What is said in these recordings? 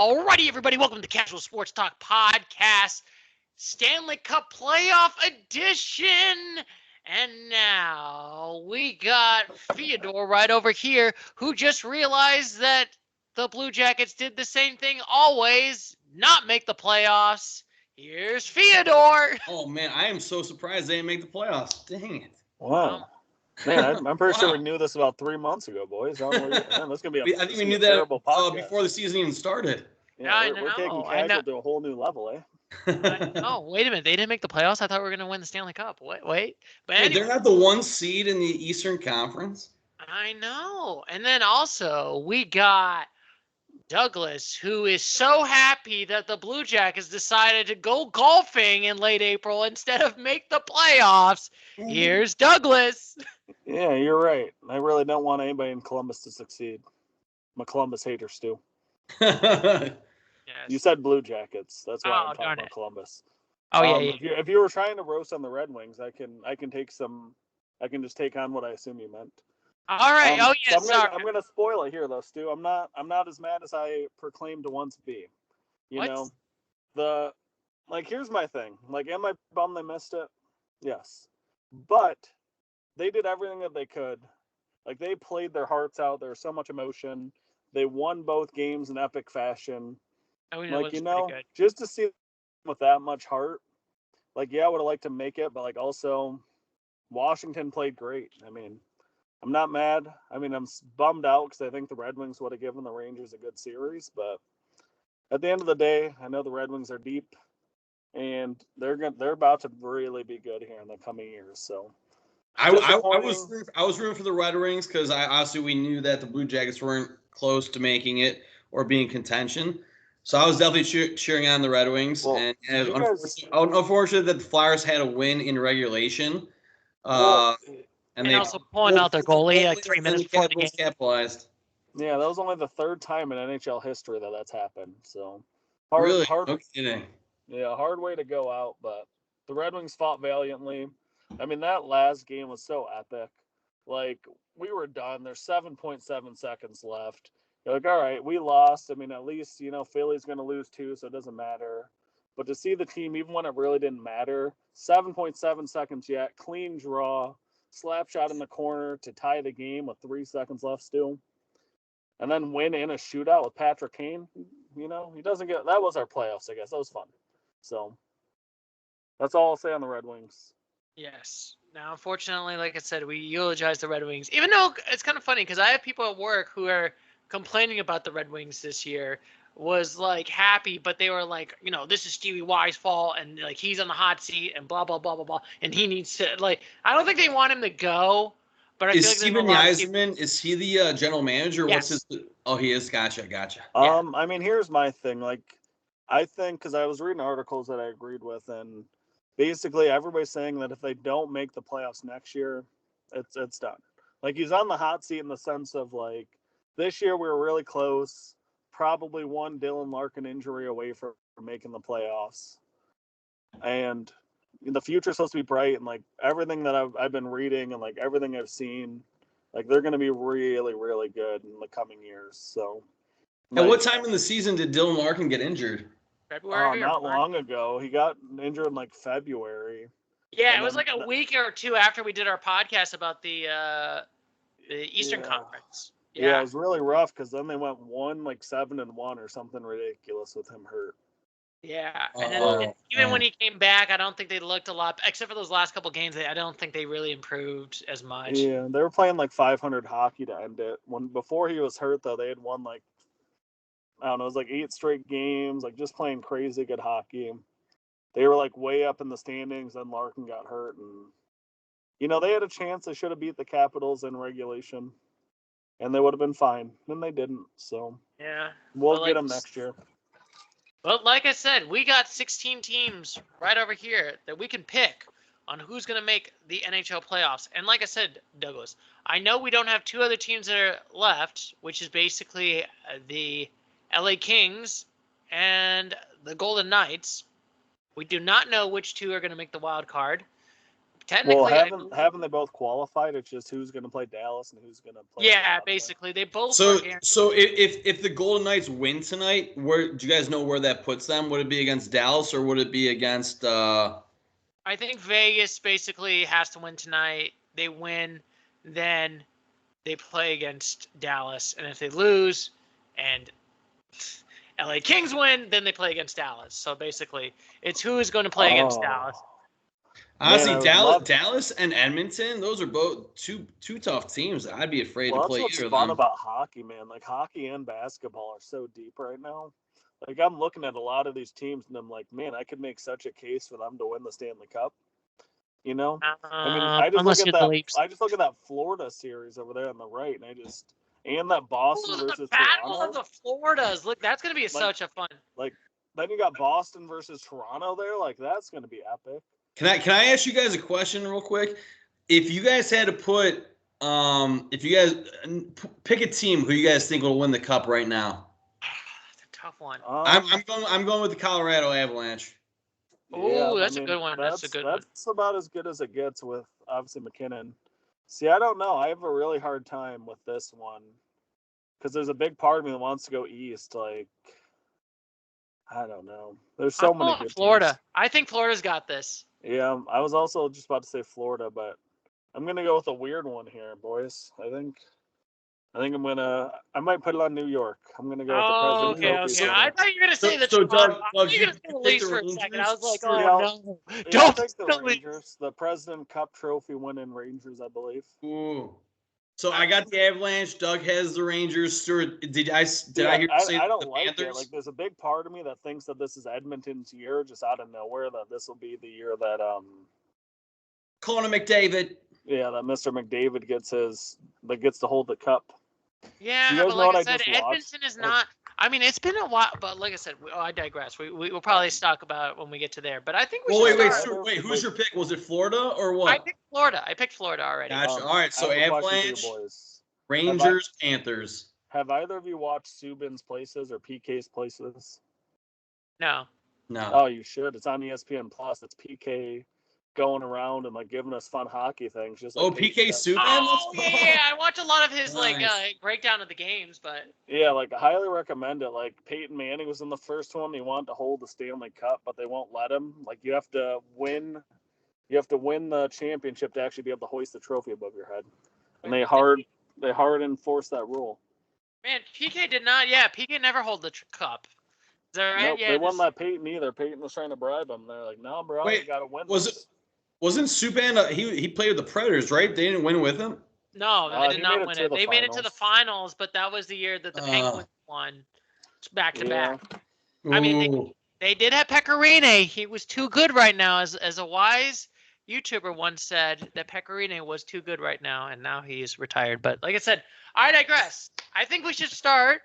Alrighty, everybody, welcome to Casual Sports Talk Podcast, Stanley Cup Playoff Edition. And now we got Fyodor right over here, who just realized that the Blue Jackets did the same thing always, not make the playoffs. Here's Fyodor. Oh, man, I am so surprised they didn't make the playoffs. Dang it. Wow. Man, I'm pretty sure we knew this about 3 months ago, boys. Man, this is going to be I think we knew that podcast. before the season even started. Yeah, we're taking casual to a whole new level, eh? Oh, wait a minute. They didn't make the playoffs? I thought we were going to win the Stanley Cup. Wait. But anyway, they're not the one seed in the Eastern Conference. I know. And then also, we got Douglas, who is so happy that the Blue Jackets decided to go golfing in late April instead of make the playoffs. Here's Douglas. Yeah, you're right. I really don't want anybody in Columbus to succeed. I'm a Columbus hater, Stu. Yes. You said Blue Jackets. That's why I'm talking about Columbus. Oh, yeah. If you were trying to roast on the Red Wings, I can take some. I can just take on what I assume you meant. All right. So I'm gonna spoil it here, though, Stu. I'm not as mad as I proclaimed to once be. You know, here's my thing. Am I bummed they missed it? Yes, but they did everything that they could. They played their hearts out. There was so much emotion. They won both games in epic fashion. Just to see them with that much heart. I would have liked to make it, but also Washington played great. I mean, I'm not mad. I mean, I'm bummed out because I think the Red Wings would have given the Rangers a good series. But at the end of the day, I know the Red Wings are deep, and they're about to really be good here in the coming years. So I was rooting for the Red Wings because obviously we knew that the Blue Jackets weren't close to making it or being in contention. So I was definitely cheering on the Red Wings. Well, and unfortunately that the Flyers had a win in regulation. And they also pulling out their goalie 3 minutes before the game. Capitalized. Yeah, that was only the third time in NHL history that's happened. So hard. No kidding. Yeah, hard way to go out, but the Red Wings fought valiantly. I mean, that last game was so epic. We were done. There's 7.7 seconds left. You're all right, we lost. I mean, at least, Philly's going to lose too, so it doesn't matter. But to see the team, even when it really didn't matter, 7.7 seconds yet, clean draw, slap shot in the corner to tie the game with 3 seconds left still. And then win in a shootout with Patrick Kane. He doesn't get – that was our playoffs, I guess. That was fun. So that's all I'll say on the Red Wings. Yes. Now, unfortunately, like I said, we eulogize the Red Wings. Even though it's kind of funny because I have people at work who are complaining about the Red Wings this year, was happy, but they were this is Stevie Y's fault and he's on the hot seat and blah blah blah blah blah, and he needs to I don't think they want him to go. But I feel like Steven Yzerman, is he the general manager? Yes. What's his? Oh, he is. Gotcha. I mean, here's my thing. I think because I was reading articles that I agreed with, and basically everybody's saying that if they don't make the playoffs next year, it's done. He's on the hot seat in the sense of this year we were really close, probably one Dylan Larkin injury away from making the playoffs, and the future's supposed to be bright. And everything that I've been reading and everything I've seen, they're going to be really, really good in the coming years. So, at what time in the season did Dylan Larkin get injured? February. Not long ago. He got injured in February. Yeah, it was a week or two after we did our podcast about the Eastern Conference. Yeah, it was really rough because then they went 7-1 or something ridiculous with him hurt. Yeah, and then even when he came back, I don't think they looked a lot, except for those last couple games. I don't think they really improved as much. Yeah, they were playing 500 hockey to end it. Before he was hurt, though, they had won I don't know, it was 8 straight games, just playing crazy good hockey. They were way up in the standings, then Larkin got hurt, and they had a chance. They should have beat the Capitals in regulation, and they would have been fine. And they didn't. So yeah, we'll get them next year. But like I said, we got 16 teams right over here that we can pick on who's going to make the NHL playoffs. And like I said, Douglas, I know we don't have 2 other teams that are left, which is basically the LA Kings and the Golden Knights. We do not know which 2 are going to make the wild card. technically, haven't they both qualified? It's just who's going to play Dallas and who's going to play. Yeah, basically, they both. So if the Golden Knights win tonight, where do you guys know where that puts them? Would it be against Dallas or would it be against? I think Vegas basically has to win tonight. They win, then they play against Dallas, and if they lose, and LA Kings win, then they play against Dallas. So basically, it's who is going to play against Dallas. Honestly, Dallas and Edmonton, those are both two tough teams. I'd be afraid to play either of them. That's what's fun about hockey, man. Like, hockey and basketball are so deep right now. Like, I'm looking at a lot of these teams, and I'm like, man, I could make such a case for them to win the Stanley Cup. You know? I mean, I just look at that Florida series over there on the right, and that Boston versus the Battle Toronto. of the Floridas. Look, that's going to be such a fun. Like, then you got Boston versus Toronto there. Like, that's going to be epic. Can I ask you guys a question real quick? If you guys had to put, if you guys pick a team who you guys think will win the cup right now, that's a tough one. I'm going with the Colorado Avalanche. Oh, that's a good one. That's a good one. That's about as good as it gets with obviously McKinnon. See, I don't know. I have a really hard time with this one because there's a big part of me that wants to go east. Like, I don't know. There's so many good Florida. teams. I think Florida's got this. Yeah, I was also just about to say Florida, but I'm gonna go with a weird one here, boys. I think I might put it on New York. I'm gonna go with the President's Trophy. Okay. I thought you were gonna say the Doug, you were gonna say the Leafs for a second. I was like, no, don't take the Rangers. The President Cup Trophy winning Rangers, I believe. Ooh. So I got the Avalanche. Doug has the Rangers. Stuart, did I hear you say I don't the like Panthers? it. Like, there's a big part of me that thinks that this is Edmonton's year, just out of nowhere. That this will be the year that Connor McDavid. Yeah, that Mr. McDavid gets to hold the cup. Yeah, but like I said, Edmonton is not. I mean, it's been a while, but like I said, I digress. We'll probably talk about it when we get to there. But I think we should start. Wait, who's your pick? Was it Florida or what? I picked Florida already. Gotcha. All right, so Avalanche, Rangers, Panthers. Have either of you watched Subin's Places or PK's Places? No. Oh, you should. It's on ESPN Plus. It's PK going around and like giving us fun hockey things. Just like PK Subban. Oh yeah, I watch a lot of his breakdown of the games, but yeah, like I highly recommend it. Like Peyton Manning was in the first one. He wanted to hold the Stanley Cup, but they won't let him. Like you have to win the championship to actually be able to hoist the trophy above your head. And they hard enforce that rule. Man, PK did not. Yeah, PK never hold the cup. Is that right? Nope, yeah, they wouldn't let Peyton either. Peyton was trying to bribe him. They're like, "No, bro, you got to win." Wasn't Subban? He played with the Predators, right? They didn't win with him. No, they did not win it. They made it to the finals, but that was the year that the Penguins won back to back. I mean, they did have Pecorine. He was too good right now. As a wise YouTuber once said, that Pecorine was too good right now, and now he's retired. But like I said, I digress. I think we should start.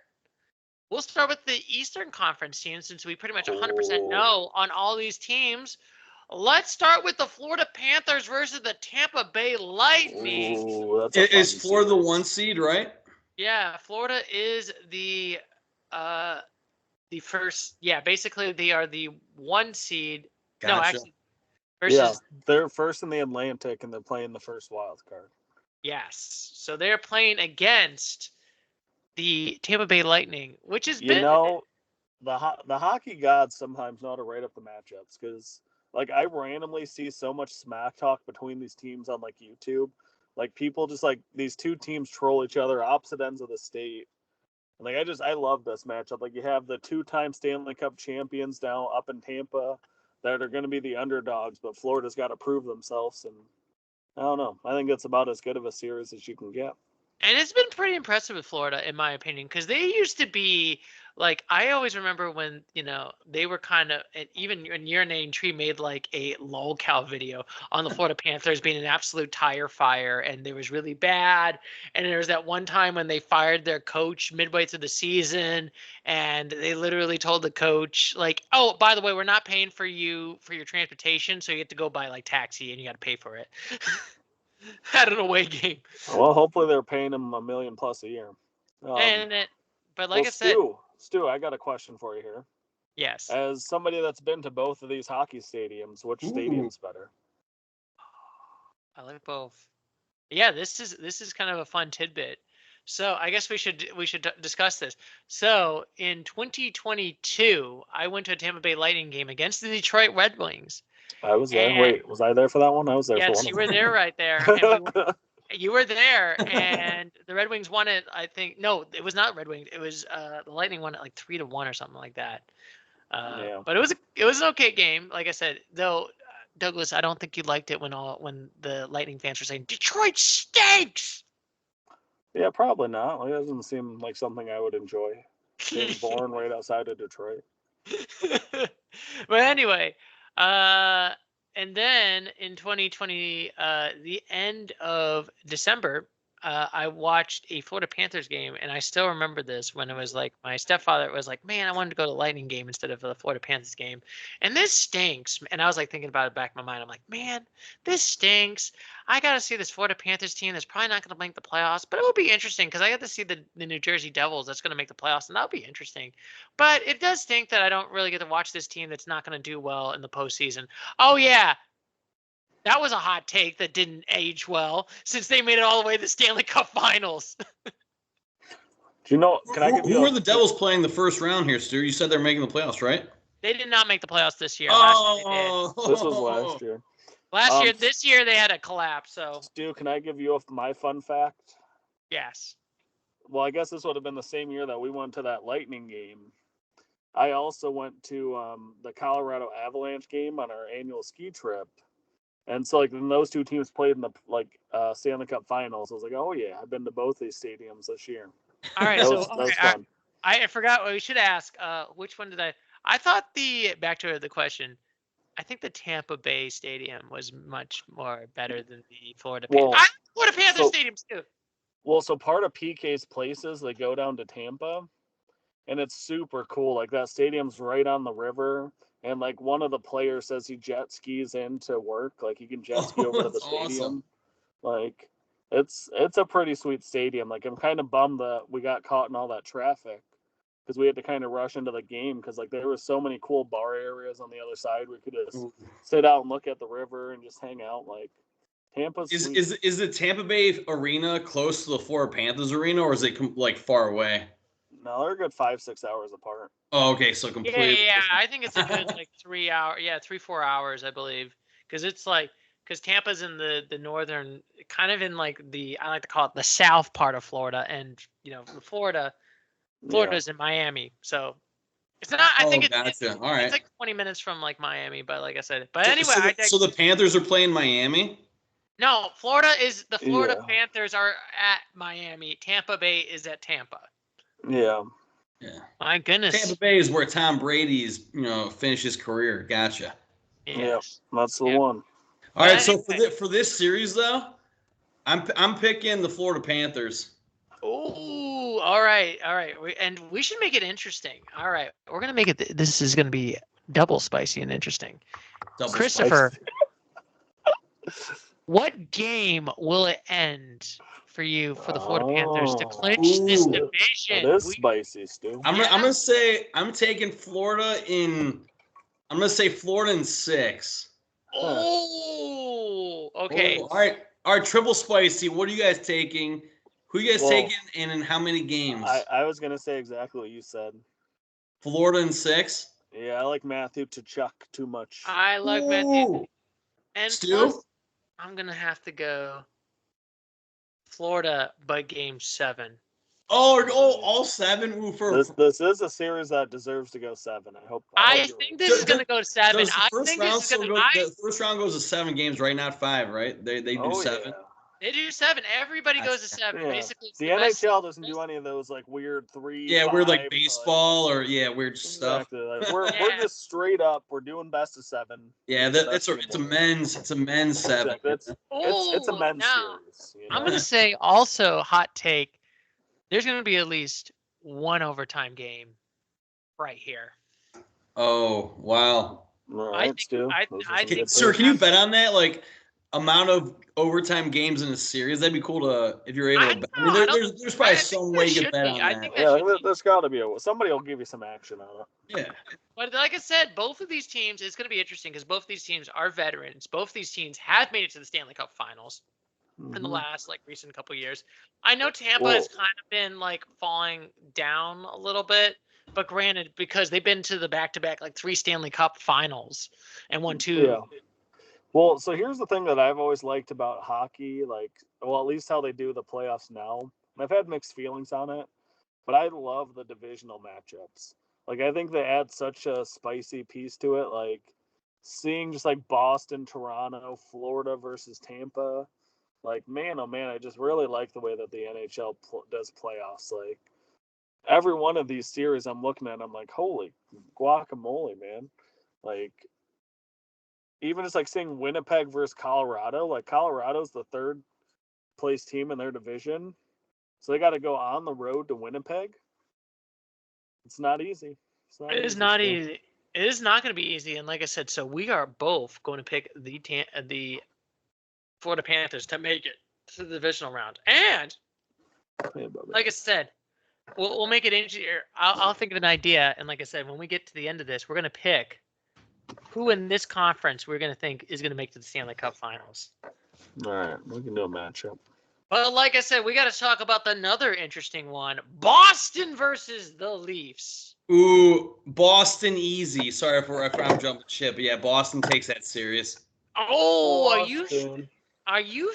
We'll start with the Eastern Conference teams since we pretty much 100% know on all these teams. Let's start with the Florida Panthers versus the Tampa Bay Lightning. Ooh, is Florida the 1 seed, right? Yeah, Florida is the first. Yeah, basically they are the 1 seed. Gotcha. No, actually, they're first in the Atlantic and they're playing the first wild card. Yes, so they're playing against the Tampa Bay Lightning, which has been. The hockey gods sometimes know how to write up the matchups because. Like, I randomly see so much smack talk between these teams on, like, YouTube. Like, people just, like, these two teams troll each other, opposite ends of the state. And, like, I love this matchup. Like, you have the 2-time Stanley Cup champions now up in Tampa that are going to be the underdogs, but Florida's got to prove themselves. And I don't know. I think it's about as good of a series as you can get. And it's been pretty impressive with Florida, in my opinion, because they used to be like, I always remember when, they were kind of, even when your name Tree made like a lolcow video on the Florida Panthers being an absolute tire fire, and they was really bad. And there was that one time when they fired their coach midway through the season, and they literally told the coach, like, oh, by the way, we're not paying for you for your transportation, so you have to go buy like taxi and you got to pay for it. At an away game. Well, hopefully they're paying him $1 million plus a year. But like I said, Stu, I got a question for you here. Yes. As somebody that's been to both of these hockey stadiums, which stadium's better? I like both. Yeah, this is kind of a fun tidbit. So I guess we should discuss this. So in 2022, I went to a Tampa Bay Lightning game against the Detroit Red Wings. I was there. Wait, was I there for that one? I was there for one. Yes, you were there right there. And you were there, and the Red Wings won it. I think no, it was not Red Wings. It was the Lightning won it like 3-1 or something like that. Yeah. But it was an okay game. Like I said, though, Douglas, I don't think you liked it when the Lightning fans were saying Detroit stinks. Yeah, probably not. It doesn't seem like something I would enjoy. Being born right outside of Detroit. But anyway, and then in 2020, the end of December, I watched a Florida Panthers game, and I still remember this when it was like my stepfather was like, "Man, I wanted to go to the Lightning game instead of the Florida Panthers game, and this stinks." And I was like thinking about it back in my mind. I'm like, "Man, this stinks. I got to see this Florida Panthers team that's probably not going to make the playoffs, but it will be interesting because I got to see the New Jersey Devils that's going to make the playoffs, and that'll be interesting. But it does stink that I don't really get to watch this team that's not going to do well in the postseason." Oh yeah. That was a hot take that didn't age well since they made it all the way to the Stanley Cup Finals. Do you know? Can I give you? Who are the Devils playing the first round here, Stu? You said they're making the playoffs, right? They did not make the playoffs this year. Oh, this was last year. Last year, this year they had a collapse. So, Stu, can I give you my fun fact? Yes. Well, I guess this would have been the same year that we went to that Lightning game. I also went to the Colorado Avalanche game on our annual ski trip. And so, like, when those two teams played in the Stanley Cup Finals, I was like, "Oh yeah, I've been to both these stadiums this year." All right, that so was fun. I forgot. We should ask. Which one did I? I thought back to the question. I think the Tampa Bay Stadium was much more better than the Florida Panthers. Florida Panthers stadiums too. Well, so part of PK's places, they go down to Tampa, and it's super cool. Like that stadium's right on the river. And like one of the players says he jet skis into work, like he can jet ski over to the stadium. Awesome. Like it's a pretty sweet stadium. Like I'm kind of bummed that we got caught in all that traffic because we had to kind of rush into the game because like there were so many cool bar areas on the other side. We could just sit out and look at the river and just hang out. Like Tampa's is the Tampa Bay arena close to the Florida Panthers arena, or is it like far away? No, they're a good 5-6 hours apart. Oh, okay, so completely. Yeah. I think it's a good like 3 hour. Yeah, 3-4 hours, I believe, because it's like Tampa's in the northern, kind of in like I like to call it the south part of Florida, and Florida's in Miami, so it's not. I think it's all right. It's like 20 minutes from like Miami, but like I said, but anyway, so the Panthers are playing Miami. No, Florida Panthers are at Miami. Tampa Bay is at Tampa. Yeah. My goodness. Tampa Bay is where Tom Brady's, finished his career. Gotcha. Yeah, that's the one. All right, so for this series though, I'm picking the Florida Panthers. Oh, all right. And we should make it interesting. All right, we're gonna make it. This is gonna be double spicy and interesting. Christopher, what game will it end for you for the Florida Panthers to clinch this division? That is spicy, Stu. I'm gonna say I'm taking Florida in. I'm gonna say Florida in 6. Oh, okay. All right. Triple spicy. What are you guys taking? Who are you guys taking, and in how many games? I was gonna say exactly what you said. Florida in 6. Yeah, I like Matthew Tkachuk too much. I like Matthew. And Stu? plus, I'm gonna have to go Florida by game 7. All 7. Ooh, this is a series that deserves to go 7. I think this is gonna go 7. The first round goes to 7 games, right? Not 5, right? They do 7. Yeah. They do 7. Everybody goes to 7. Yeah. Basically, the NHL doesn't do any of those like weird 3. Yeah, weird like baseball or weird stuff. Exactly. Like, we're just straight up. We're doing best of 7. Yeah, it's a men's 7. Exactly. It's a men's series. I'm gonna say also hot take. There's gonna be at least one overtime game right here. Oh wow! All right, Stu. I think sir, can you bet on that? Like, amount of overtime games in a series. That'd be cool to if you're able to. I mean, there's probably some way you could bet on that. Yeah, there's got to be somebody will give you some action on it. Yeah. But like I said, both of these teams, it's going to be interesting because both of these teams are veterans. Both of these teams have made it to the Stanley Cup Finals in the last recent couple of years. I know Tampa has kind of been falling down a little bit, but granted, because they've been to the back-to-back 3 Stanley Cup Finals and won 2. Yeah. Well, so here's the thing that I've always liked about hockey, at least how they do the playoffs now. And I've had mixed feelings on it, but I love the divisional matchups. I think they add such a spicy piece to it. Seeing just Boston, Toronto, Florida versus Tampa. Man, oh man, I just really like the way that the NHL does playoffs. Every one of these series I'm looking at, I'm like, holy guacamole, man. Even just seeing Winnipeg versus Colorado. Colorado's the 3rd place team in their division. So they got to go on the road to Winnipeg. It's not easy. It is not easy. It is not going to be easy. And like I said, so we are both going to pick the Florida Panthers to make it to the divisional round. And like I said, we'll make it easier. I'll think of an idea. And like I said, when we get to the end of this, we're going to pick who in this conference we're going to think is going to make to the Stanley Cup Finals. All right, we can do a matchup. But like I said, we got to talk about another interesting one: Boston versus the Leafs. Ooh, Boston easy. Sorry if I'm jumping ship, but yeah, Boston takes that serious. Oh, are you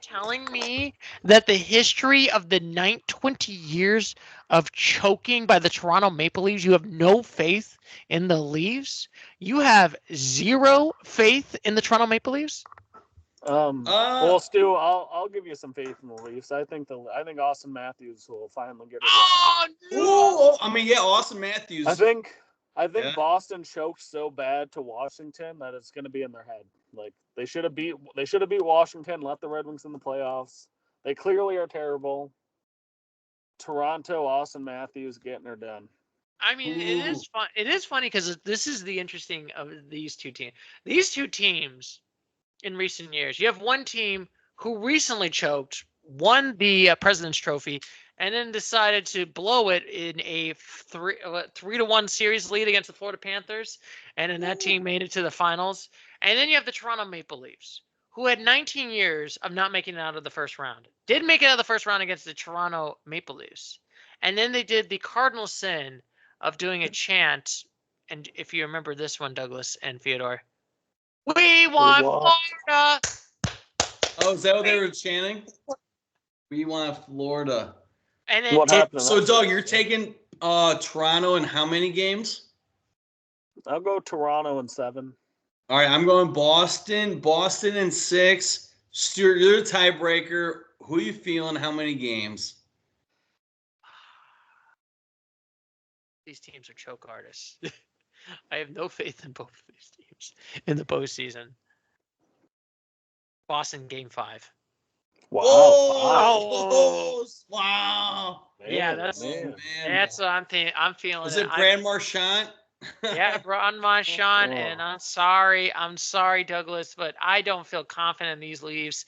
telling me that the history of the 20 years of choking by the Toronto Maple Leafs, you have no faith in the Leafs? You have zero faith in the Toronto Maple Leafs? Well, Stu, I'll give you some faith in the Leafs. I think Austin Matthews will finally get it. Oh no! Ooh, I mean, yeah, Austin Matthews. I think Boston choked so bad to Washington that it's going to be in their head. They should have beat Washington, let the Red Wings in the playoffs. They clearly are terrible. Toronto, Austin Matthews getting her done. I mean, it is fun. It is funny because this is the interesting of these two teams. These two teams in recent years, you have one team who recently choked, won the President's Trophy, and then decided to blow it in a 3-1 series lead against the Florida Panthers, and then that team made it to the finals. And then you have the Toronto Maple Leafs, who had 19 years of not making it out of the first round. Did make it out of the first round against the Toronto Maple Leafs. And then they did the cardinal sin of doing a chant, and if you remember this one, Douglas and Fyodor, "We want Florida." Oh, is that what they were chanting? We want Florida. And then So Doug, you're taking Toronto in how many games? I'll go Toronto in 7. All right, I'm going Boston. Boston in 6. Stuart, you're the tiebreaker. Who are you feeling? How many games? These teams are choke artists. I have no faith in both of these teams in the postseason. Boston game 5. Wow! Wow! Yeah, that's what I'm thinking. I'm feeling. Was it Brad Marchand? Yeah, Brad Marchand, and I'm sorry, Douglas, but I don't feel confident in these Leafs.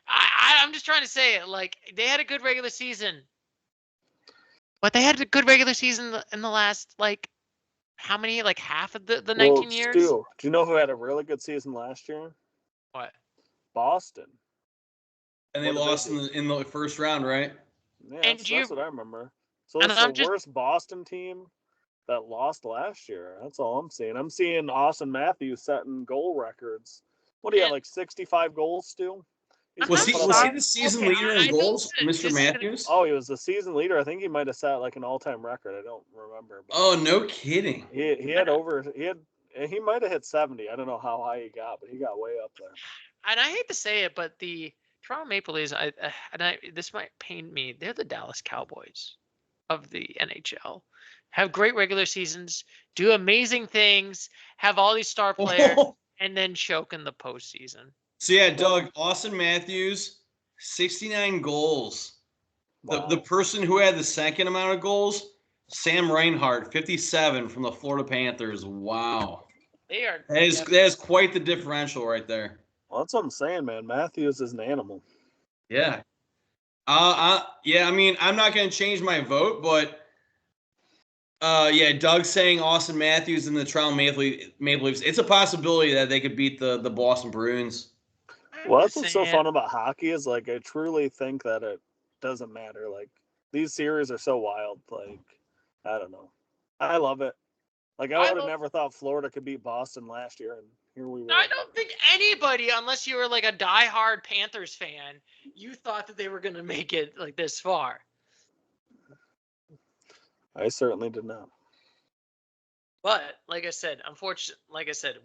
I'm just trying to say it. They had a good regular season, but they had a good regular season in the last how many? Half of the 19 years. Stu, do you know who had a really good season last year? What? Boston. And they lost in the first round, right? Yeah, that's what I remember. So it's the worst Boston team that lost last year. That's all I'm seeing. I'm seeing Austin Matthews setting goal records. What do you have, 65 goals, Stu? Was he the season leader in goals, Mr. Matthews? Oh, he was the season leader. I think he might have set an all-time record. I don't remember. Oh, no kidding. He might have hit 70. I don't know how high he got, but he got way up there. And I hate to say it, but the Toronto Maple Leafs, this might pain me. They're the Dallas Cowboys of the NHL. Have great regular seasons, do amazing things, have all these star players, and then choke in the postseason. So yeah, Doug, Austin Matthews, 69 goals. Wow. The person who had the second amount of goals, Sam Reinhart, 57 from the Florida Panthers. Wow. They are. That is quite the differential right there. Well, that's what I'm saying, man. Matthews is an animal. Yeah. Yeah, I mean, I'm not going to change my vote, but yeah, Doug's saying Austin Matthews and the Toronto Maple Leafs. It's a possibility that they could beat the Boston Bruins. Well, that's what's so fun about hockey is, like, I truly think that it doesn't matter. Like, these series are so wild. Like, I don't know. I love it. Like, I would have never thought Florida could beat Boston last year, and here we were. I don't think anybody, unless you were like a diehard Panthers fan, you thought that they were going to make it like this far. I certainly did not. But like I said, as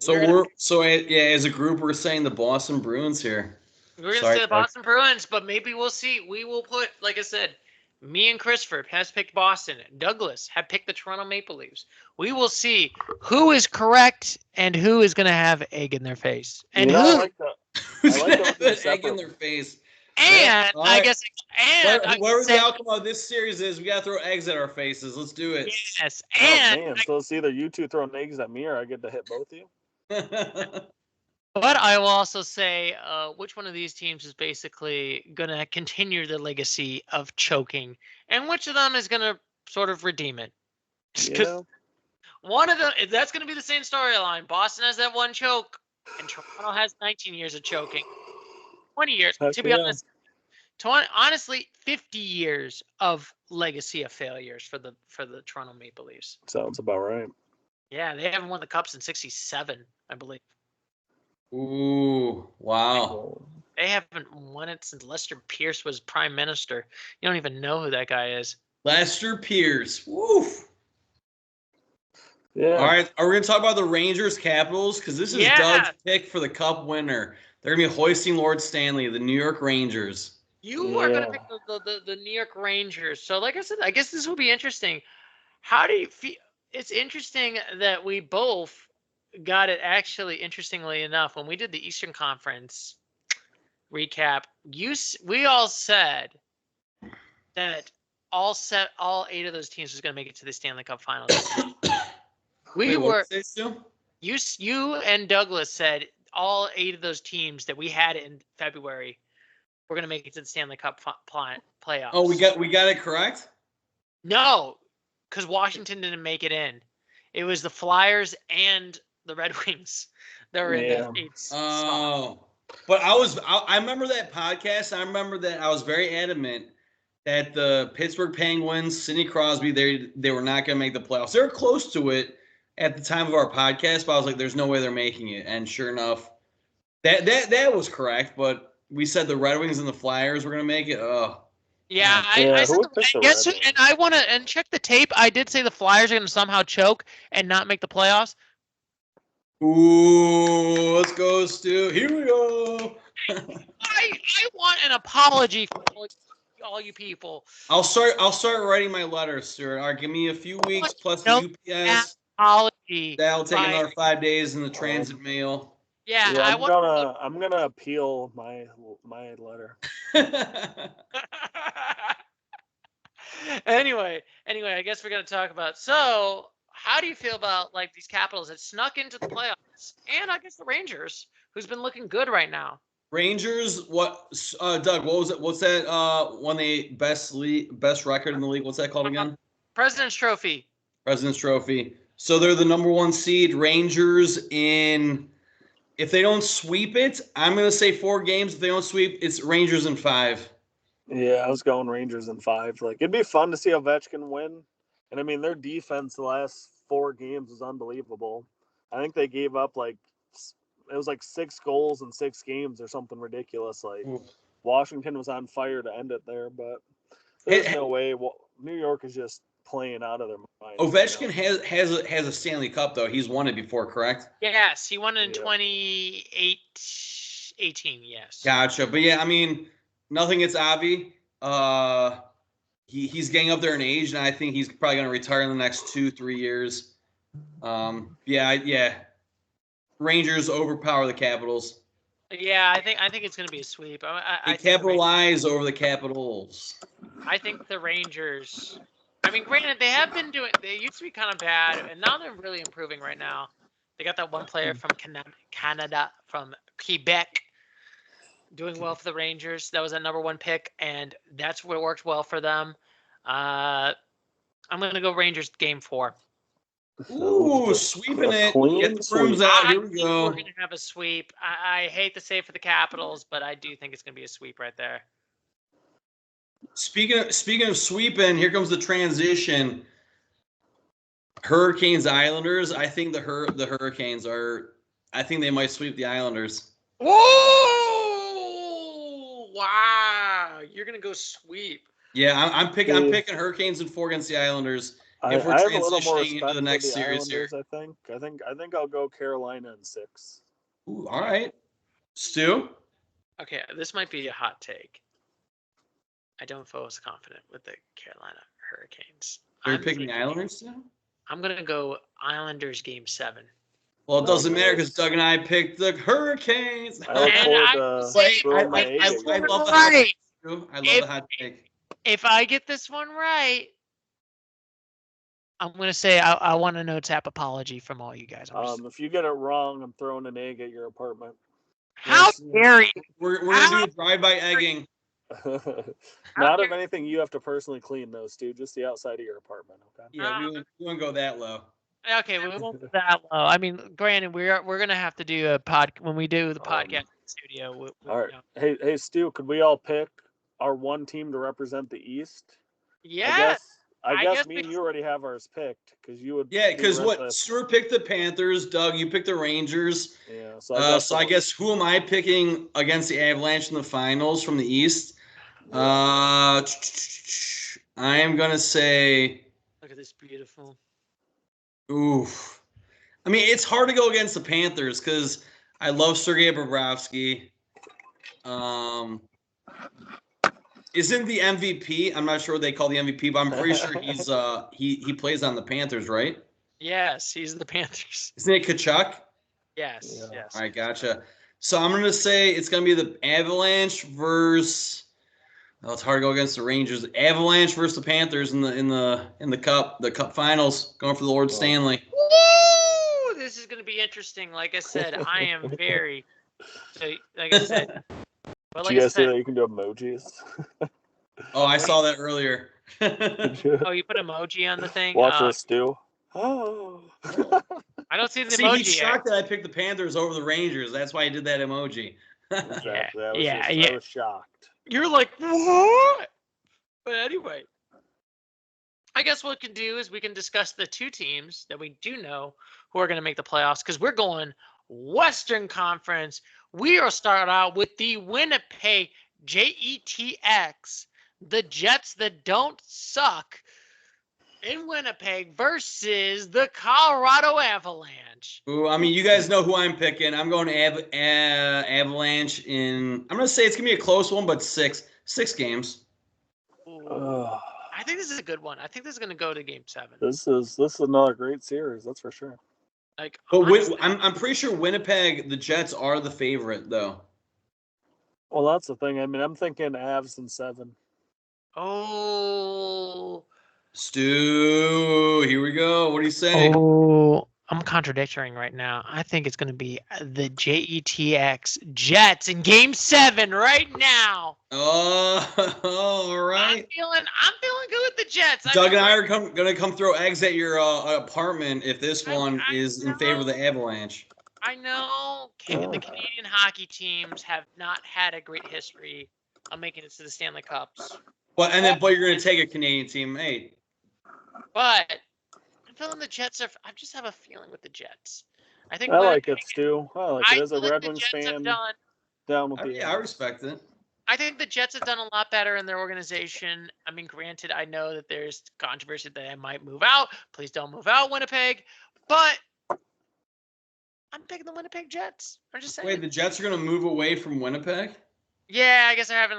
a group, we're saying the Boston Bruins here. We're going to say the Boston Bruins, but maybe we'll see. We will put, like I said, me and Christopher has picked Boston. Douglas have picked the Toronto Maple Leafs. We will see who is correct and who is going to have egg in their face. And who's going to have egg in their face. And I guess, whatever the outcome of this series is, we got to throw eggs at our faces. Let's do it. Yes. So it's either you two throwing eggs at me or I get to hit both of you. But I will also say which one of these teams is basically going to continue the legacy of choking, and which of them is going to sort of redeem it. Yeah. One of them, that's going to be the same storyline. Boston has that one choke, and Toronto has 19 years of choking. 20 years, to be honest. Honestly, 50 years of legacy of failures for the Toronto Maple Leafs. Sounds about right. Yeah, they haven't won the Cup since '67, I believe. Ooh, wow. They haven't won it since Lester Pierce was prime minister. You don't even know who that guy is. Lester Pierce. Woof. Yeah. All right, are we going to talk about the Rangers Capitals? Because this is Doug's pick for the Cup winner. They're going to be hoisting Lord Stanley, the New York Rangers. You are going to pick the New York Rangers. So like I said, I guess this will be interesting. How do you feel? It's interesting that we both got it, actually, interestingly enough, when we did the Eastern Conference recap, we all said that all 8 of those teams was going to make it to the Stanley Cup Finals. You and Douglas said all 8 of those teams that we had in February were going to make it to the Stanley Cup playoffs. Oh, we got it correct? No, because Washington didn't make it in. It was the Flyers and the Red Wings that were in that 8 spot. But I remember that podcast. I remember that I was very adamant that the Pittsburgh Penguins, Sidney Crosby, they were not going to make the playoffs. They were close to it at the time of our podcast, but I was like, there's no way they're making it. And sure enough, that was correct. But we said the Red Wings and the Flyers were going to make it. Oh. Yeah, I guess, and I want to check the tape. I did say the Flyers are going to somehow choke and not make the playoffs. Ooh, let's go, Stu. Here we go. I want an apology from all you people. I'll start writing my letters, Stuart. All right, give me a few weeks plus the UPS. Apology. That'll take another 5 days in the transit mail. Yeah, I'm gonna appeal my letter. Anyway, I guess we're gonna talk about. So, how do you feel about like these Capitals that snuck into the playoffs, and I guess the Rangers, who's been looking good right now? Rangers, what? Doug, what was it? What's that? Won the best record in the league. What's that called again? President's Trophy. President's Trophy. So they're the number 1 seed. Rangers in. If they don't sweep it, I'm going to say 4 games. If they don't sweep, it's Rangers in 5. Yeah, I was going Rangers in 5. Like, it'd be fun to see Ovechkin win. And, I mean, their defense the last 4 games was unbelievable. I think they gave up, it was 6 goals in 6 games or something ridiculous. Washington was on fire to end it there, but there's no way. New York is just playing out of their mind. Ovechkin has a Stanley Cup, though. He's won it before, correct? Yes, he won it in 2018, yes. Gotcha. But, yeah, I mean, nothing gets Avi. He's getting up there in age, and I think he's probably going to retire in the next 2-3 years. Yeah. Rangers overpower the Capitals. Yeah, I think it's going to be a sweep. They capitalize over the Capitals. I think the Rangers. I mean, granted, they used to be kind of bad, and now they're really improving right now. They got that one player from Canada, from Quebec, doing well for the Rangers. That was a number 1 pick, and that's what worked well for them. I'm going to go Rangers game 4. Ooh, sweeping it. Clean Get the brooms out. Here we think go. we're going to have a sweep. I hate to say it for the Capitals, but I do think it's going to be a sweep right there. Speaking of sweeping, here comes the transition. Hurricanes Islanders. I think the Hurricanes are. I think they might sweep the Islanders. Whoa! Wow, you're going to go sweep. Yeah, I'm picking Hurricanes in 4 against the Islanders. If we're I have a little more transitioning respect into the next for the series here. Islanders, I think I'll go Carolina in 6. Ooh, all right. Stu? Okay, this might be a hot take. I don't feel as confident with the Carolina Hurricanes. You're picking the Islanders now? I'm going to go Islanders game 7. Well, it doesn't matter because Doug and I picked the Hurricanes. I look forward to I love the hot take. If I get this one right, I'm going to say I want a no-tap apology from all you guys. If you get it wrong, I'm throwing an egg at your apartment. How dare you? We're going to do a drive-by egging. Not of anything you have to personally clean, though, Stu. Just the outside of your apartment, okay? Yeah, we won't go that low. Okay, we won't go that low. I mean, granted, we're going to have to do a when we do the podcast in the studio. All right. Hey, Stu, could we all pick our one team to represent the East? Yeah. I guess me and you already have ours picked because you would. Yeah, because Stuart picked the Panthers, Doug, you picked the Rangers. Yeah. So I guess who am I picking against the Avalanche in the finals from the East? I am gonna say. Look at this beautiful. Oof. I mean, it's hard to go against the Panthers because I love Sergei Bobrovsky. Isn't the MVP? I'm not sure what they call the MVP, but I'm pretty sure he's he plays on the Panthers, right? Yes, he's the Panthers. Isn't it Kachuk? Yes, Yeah. yes. All right, gotcha. So I'm gonna say it's gonna be the Avalanche versus. Well, it's hard to go against the Rangers. Avalanche versus the Panthers in the cup finals, going for the Lord Stanley. Woo! This is gonna be interesting. Like I said, I am very. So, like I said. Well, Did you guys see that you can do emojis? Oh, I saw that earlier. Oh, you put emoji on the thing? Watch this, Stu. Oh. I don't see the emoji. He's shocked that I picked the Panthers over the Rangers. That's why I did that emoji. Exactly. I was shocked. You're like, what? But anyway, I guess what we can do is we can discuss the 2 teams that we do know who are going to make the playoffs because we're going Western Conference. We are starting out with the Winnipeg Jets, the Jets that don't suck in Winnipeg versus the Colorado Avalanche. Ooh, I mean, you guys know who I'm picking. I'm going Avalanche in. I'm going to say it's going to be a close one, but six games. I think this is a good one. I think this is going to go to Game 7. This is another great series, that's for sure. Like, but I'm pretty sure Winnipeg, the Jets are the favorite, though. Well, that's the thing. I mean, I'm thinking Avs in 7. Oh. Stu, here we go. What are you saying? Oh, I'm contradicting right now. I think it's going to be the Jets in Game 7 right now. Oh, all right. I'm feeling good with the Jets. Doug and I are going to come throw eggs at your apartment if this one is in favor of the Avalanche. I know the Canadian hockey teams have not had a great history of making it to the Stanley Cups. But you're going to take a Canadian team, hey. But I'm feeling the Jets are. I just have a feeling with the Jets. I think I like it, Stu. I like it as a Red Wings fan. Down with the I respect it. I think the Jets have done a lot better in their organization. I mean, granted, I know that there's controversy that they might move out. Please don't move out, Winnipeg. But I'm picking the Winnipeg Jets. I'm just saying. Wait, the Jets are going to move away from Winnipeg? Yeah, I guess they're having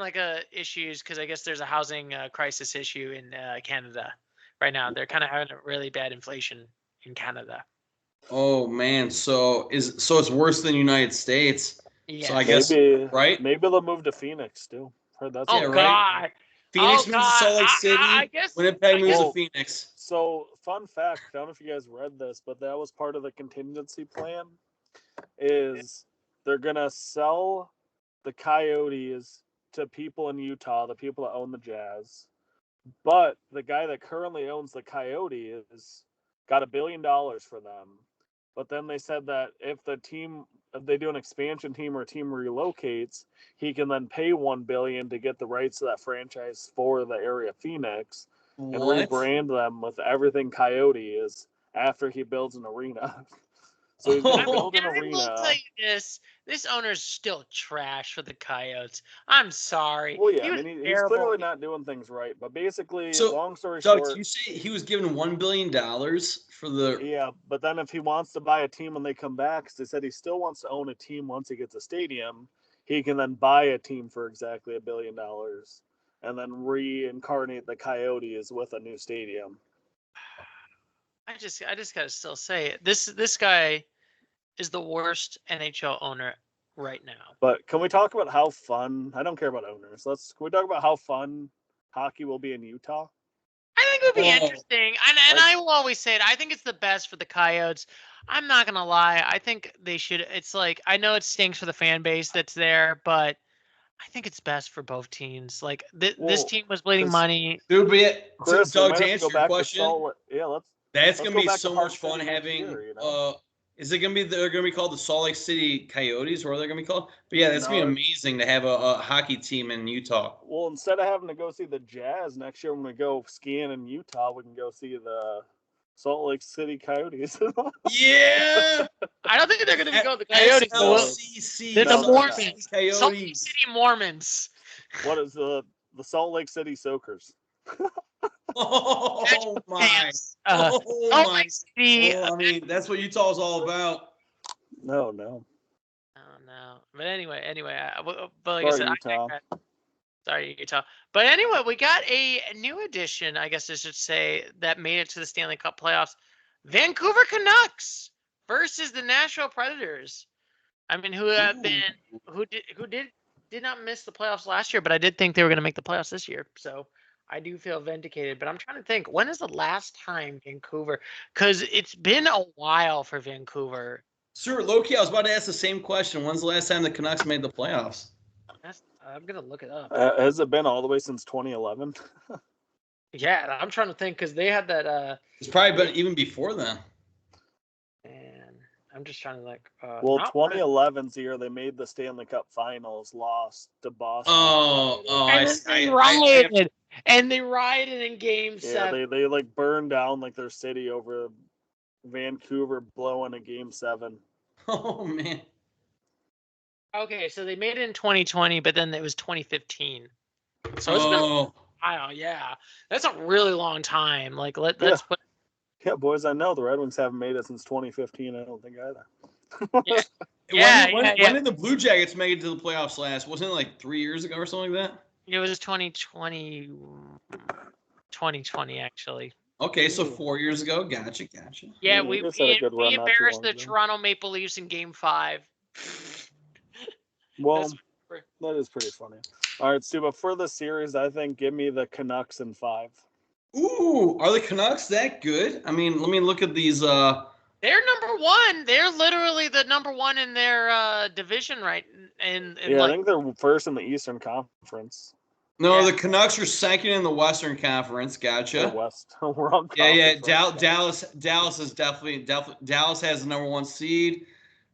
issues because I guess there's a housing crisis issue in Canada right now. They're kind of having a really bad inflation in Canada. Oh man, so it's worse than United States. Yeah. So I guess right? Maybe they'll move to Phoenix too. That's God. Right? Phoenix moves to Salt Lake City. I guess Winnipeg moves to Phoenix. So fun fact, I don't know if you guys read this, but that was part of the contingency plan. Is they're gonna sell the Coyotes to people in Utah, the people that own the Jazz. But the guy that currently owns the Coyotes got $1 billion for them. But then they said that if they do an expansion team or a team relocates, he can then pay $1 billion to get the rights to that franchise for the area Phoenix and rebrand them with everything Coyote is after he builds an arena. So he's going to build an arena. I will tell you this owner's still trash for the Coyotes. I'm sorry. Well, yeah, he's clearly not doing things right. But basically, long story Doug, short, did you say he was given $1 billion for the? Yeah, but then if he wants to buy a team when they come back, 'cause they said he still wants to own a team once he gets a stadium, he can then buy a team for exactly $1 billion, and then reincarnate the Coyotes with a new stadium. I just gotta still say it. This guy is the worst NHL owner right now. But can we talk about how fun? I don't care about owners. Can we talk about how fun hockey will be in Utah? I think it would be interesting, and I will always say it. I think it's the best for the Coyotes. I'm not gonna lie. I think they should. It's like I know it stinks for the fan base that's there, but I think it's best for both teams. Like this team was bleeding money. Dude, but Chris, Doug, to answer your question, let's gonna be so much fun having. Is it gonna be? They're gonna be called the Salt Lake City Coyotes, or they're gonna be called? But yeah, that's gonna be amazing to have a hockey team in Utah. Well, instead of having to go see the Jazz next year when we go skiing in Utah, we can go see the Salt Lake City Coyotes. Yeah. I don't think they're gonna be called the Coyotes. SLCC. They're the Mormons. Coyotes. Salt Lake City Mormons. What is the Salt Lake City Soakers? Oh my! I mean, that's what Utah's all about. No. Oh no! But anyway. But like Sorry, I said, sorry, Utah. But anyway, we got a new addition, I guess I should say, that made it to the Stanley Cup playoffs. Vancouver Canucks versus the Nashville Predators. I mean, who did not miss the playoffs last year, but I did think they were going to make the playoffs this year. So I do feel vindicated. But I'm trying to think, when is the last time Vancouver? Because it's been a while for Vancouver. Sir, Loki, I was about to ask the same question. When's the last time the Canucks made the playoffs? I'm going to look it up. Has it been all the way since 2011? Yeah, I'm trying to think because they had that. It's probably been even before then. And I'm just trying to like. 2011's the year they made the Stanley Cup Finals, lost to Boston. And they rioted in Game 7. Yeah, they like burned down like their city over Vancouver blowing a Game 7. Oh man. Okay, so they made it in 2020, but then it was 2015. So it's been a while, yeah. That's a really long time. Like let's put. Yeah, boys, I know the Red Wings haven't made it since 2015. I don't think either. When did the Blue Jackets make it to the playoffs last? Wasn't it like 3 years ago or something like that? It was 2020 actually. Okay, so 4 years ago. Gotcha. Yeah, we embarrassed the Toronto Maple Leafs in Game 5. Well, that is pretty funny. All right, Stu, but for the series, I think give me the Canucks in 5. Ooh, are the Canucks that good? I mean, let me look at these. They're number one. They're literally the number one in their division, right? I think they're first in the Eastern Conference. No, the Canucks are second in the Western Conference. Gotcha. West. Wrong conference. Dallas is definitely Dallas has the number 1 seed.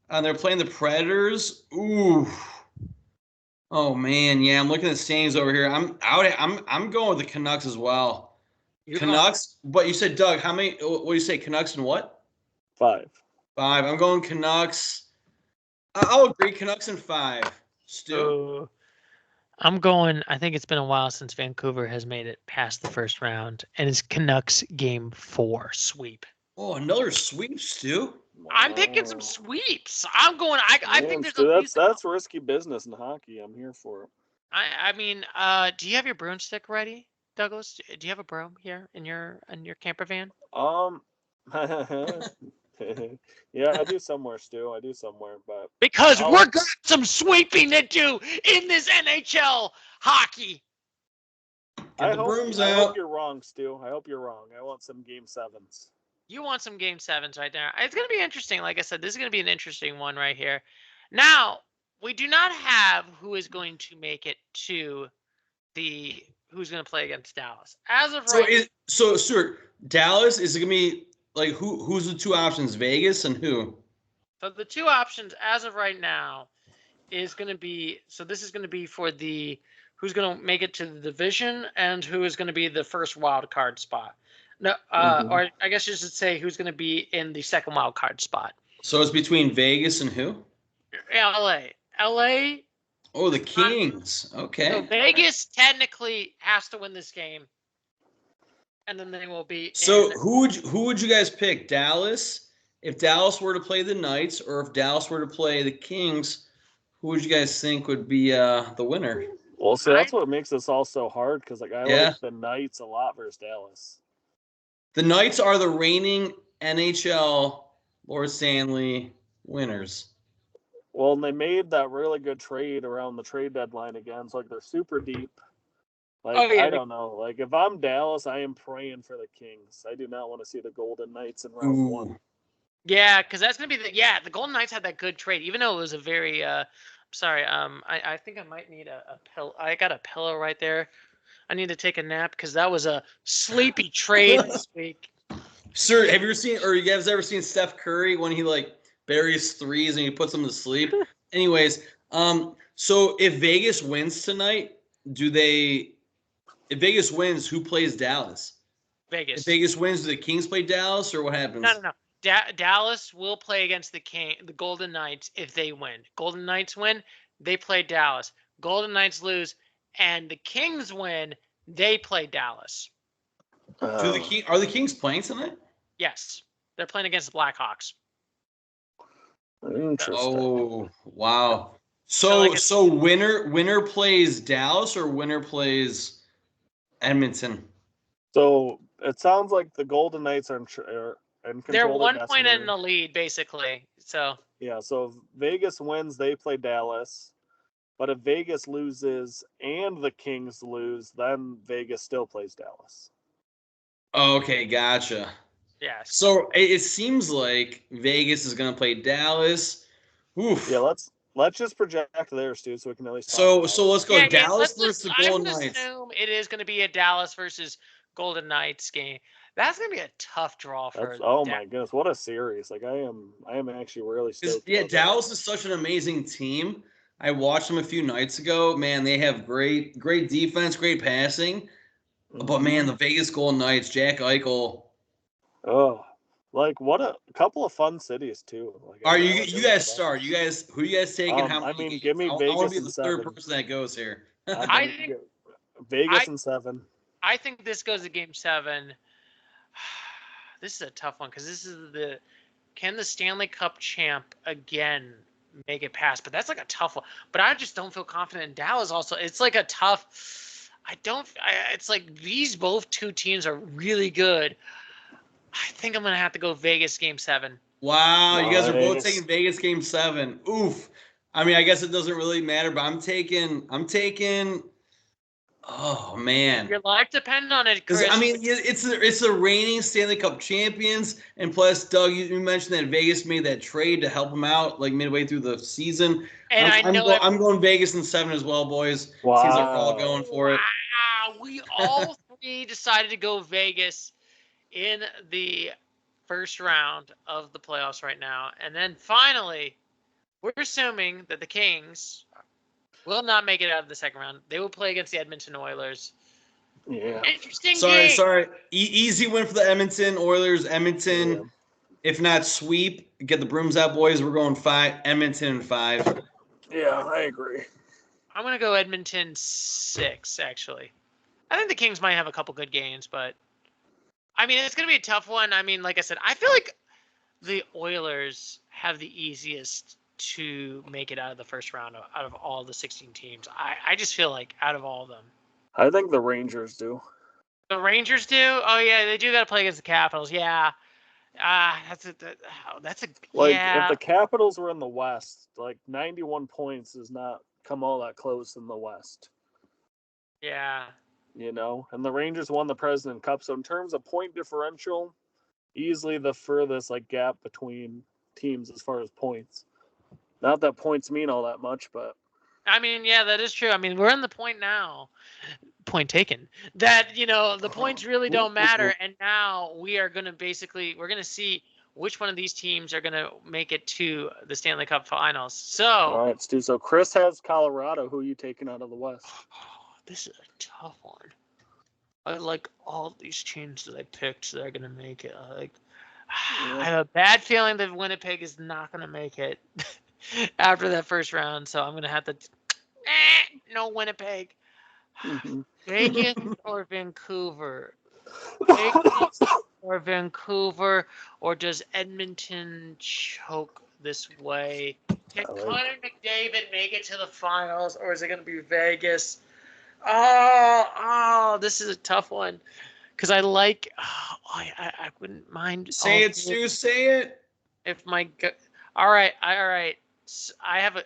They're playing the Predators. Ooh. Oh man, yeah. I'm looking at the standings over here. I'm going with the Canucks as well. Canucks, but you said, Doug, how many? What do you say, Canucks and what? 5. I'm going Canucks. I'll agree, Canucks in 5. Stu? I'm going, I think it's been a while since Vancouver has made it past the first round, and it's Canucks Game 4 sweep. Oh, another sweep, Stu? I'm picking some sweeps. I'm going, I think there's that's risky business in hockey. I'm here for it. I mean, do you have your broomstick ready? Douglas, do you have a broom here in your camper van? Yeah, I do somewhere, Stu. I do somewhere, but because we're got some sweeping to do in this NHL hockey. Get the brooms out. I hope you're wrong, Stu. I hope you're wrong. I want some Game 7s. You want some Game 7s right there. It's gonna be interesting. Like I said, this is gonna be an interesting one right here. Now, we do not have who is going to make it to who's going to play against Dallas as of right. So Stuart, Dallas is it going to be like who's the two options? Vegas and who? So the two options as of right now is going to be. So this is going to be for the who's going to make it to the division and who is going to be the first wild card spot. No, or I guess you should say who's going to be in the second wild card spot. So it's between Vegas and who? LA. Oh, the Kings. Okay. So Vegas technically has to win this game, and then they will be. So who would you guys pick? Dallas? If Dallas were to play the Knights, or if Dallas were to play the Kings, who would you guys think would be the winner? Well, so that's what makes this all so hard because like I like the Knights a lot versus Dallas. The Knights are the reigning NHL Lord Stanley winners. Well, and they made that really good trade around the trade deadline again. So like they're super deep. Like I don't know. Like if I'm Dallas, I am praying for the Kings. I do not want to see the Golden Knights in round one. Yeah, because that's gonna be the Golden Knights had that good trade, even though it was a very sorry, I think I might need a pillow. I got a pillow right there. I need to take a nap because that was a sleepy trade this week. Sir, have you ever seen, or you guys ever seen Steph Curry when he like buries threes and he puts them to sleep? Anyways, so if Vegas wins tonight, if Vegas wins, who plays Dallas? Vegas. If Vegas wins, do the Kings play Dallas, or what happens? No. Dallas will play against the Golden Knights if they win. Golden Knights win, they play Dallas. Golden Knights lose, and the Kings win, they play Dallas. Are the Kings playing tonight? Yes, they're playing against the Blackhawks. Interesting. Oh wow! So winner plays Dallas or winner plays Edmonton? So it sounds like the Golden Knights are in control. They're 1 point in the lead, basically. So yeah. So if Vegas wins, they play Dallas. But if Vegas loses and the Kings lose, then Vegas still plays Dallas. Okay, gotcha. Yes. So it seems like Vegas is going to play Dallas. Oof. Yeah, let's just project there, Stu, so we can at least. So let's go Dallas versus the Golden Knights. I would assume it is going to be a Dallas versus Golden Knights game. That's going to be a tough draw for. My goodness, what a series! Like I am actually really stoked. Yeah, Dallas is such an amazing team. I watched them a few nights ago. Man, they have great defense, great passing. Mm-hmm. But man, the Vegas Golden Knights, Jack Eichel. Oh, like what a couple of fun cities too. Like, are you guys start? Who you guys taking? How many? I mean, give me Vegas. I want to be the third person that goes here. I think Vegas in 7. I think this goes to Game 7. This is a tough one because this is can the Stanley Cup champ again make it past? But that's like a tough one. But I just don't feel confident in Dallas. Also, it's like a tough. It's like these both two teams are really good. I think I'm gonna have to go Vegas Game 7. Wow, nice. You guys are both taking Vegas Game 7. Oof. I mean, I guess it doesn't really matter, but I'm taking. Oh man, your life depends on it, Chris. I mean, it's the reigning Stanley Cup champions, and plus, Doug, you mentioned that Vegas made that trade to help them out like midway through the season. And I'm going Vegas in 7 as well, boys. Wow. Seems like we're all going for it. Wow, we all three decided to go Vegas in the first round of the playoffs right now, and then finally, we're assuming that the Kings will not make it out of the second round. They will play against the Edmonton Oilers. Yeah. Interesting game. Sorry. Easy win for the Edmonton Oilers. Edmonton, if not sweep, get the brooms out, boys. We're going 5. Edmonton 5. Yeah, I agree. I'm going to go Edmonton 6, actually. I think the Kings might have a couple good games, but I mean, it's going to be a tough one. I mean, like I said, I feel like the Oilers have the easiest to make it out of the first round out of all the 16 teams. I just feel like out of all of them. I think the Rangers do. The Rangers do? Oh, yeah, they do got to play against the Capitals. Yeah. That's a if the Capitals were in the West, like 91 points does not come all that close in the West. Yeah. You know, and the Rangers won the President Cup. So in terms of point differential, easily the furthest like gap between teams as far as points. Not that points mean all that much, but I mean, yeah, that is true. I mean, we're in the point now. Point taken. That, the points really don't matter. And now we are going to we're going to see which one of these teams are going to make it to the Stanley Cup Finals. So, all right, Stu. So Chris has Colorado. Who are you taking out of the West? This is a tough one. I like all these teams that I picked that are going to make it. I have a bad feeling that Winnipeg is not going to make it after that first round. So I'm going to have to. No Winnipeg. Vegas or Vancouver? Vegas or Vancouver? Or does Edmonton choke this way? Can Connor McDavid make it to the finals, or is it going to be Vegas? Oh, this is a tough one. Because I like, I wouldn't mind. Say it, Stu. Say it. All right.